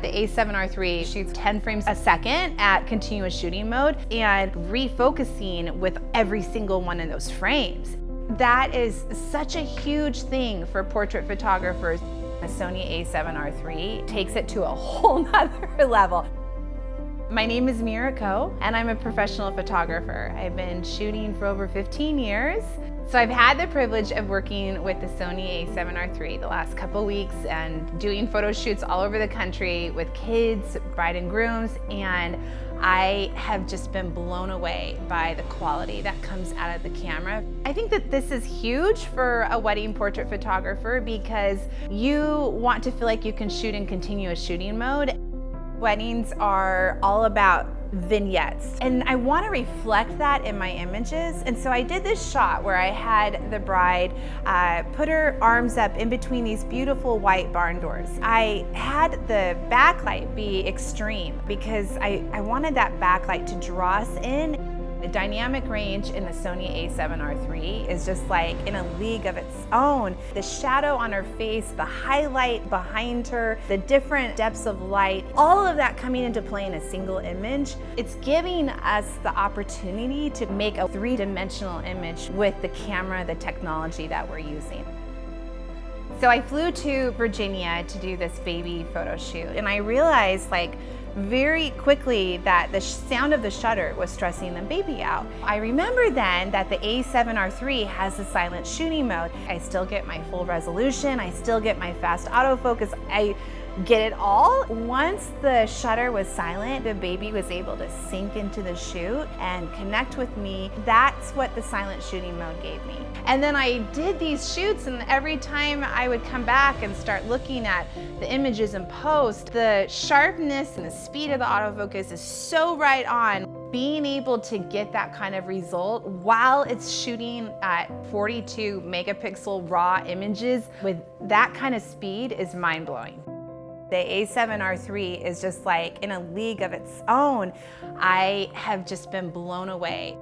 The A7R3 shoots 10 frames a second at continuous shooting mode and refocusing with every single one of those frames. That is such a huge thing for portrait photographers. The Sony a7R3 takes it to a whole nother level. My name is Mira Ko, and I'm a professional photographer. I've been shooting for over 15 years. So I've had the privilege of working with the Sony a7R3 the last couple weeks and doing photo shoots all over the country with kids, bride and grooms, and I have just been blown away by the quality that comes out of the camera. I think that this is huge for a wedding portrait photographer because you want to feel like you can shoot in continuous shooting mode. Weddings are all about vignettes, and I want to reflect that in my images. And so I did this shot where I had the bride put her arms up in between these beautiful white barn doors. I had the backlight be extreme because I wanted that backlight to draw us in. The dynamic range in the Sony a7R3 is just like in a league of its own. The shadow on her face, the highlight behind her, the different depths of light, all of that coming into play in a single image. It's giving us the opportunity to make a three-dimensional image with the camera, the technology that we're using. So I flew to Virginia to do this baby photo shoot, and I realized very quickly that the sound of the shutter was stressing the baby out. I remember then that the a7R3 has a silent shooting mode. I still get my full resolution, I still get my fast autofocus, I get it all. Once the shutter was silent, the baby was able to sink into the shoot and connect with me. That's what the silent shooting mode gave me. And then I did these shoots, and every time I would come back and start looking at the images in post, the sharpness and the speed of the autofocus is so right on. Being able to get that kind of result while it's shooting at 42 megapixel raw images with that kind of speed is mind-blowing. The a7R3 is just like in a league of its own. I have just been blown away.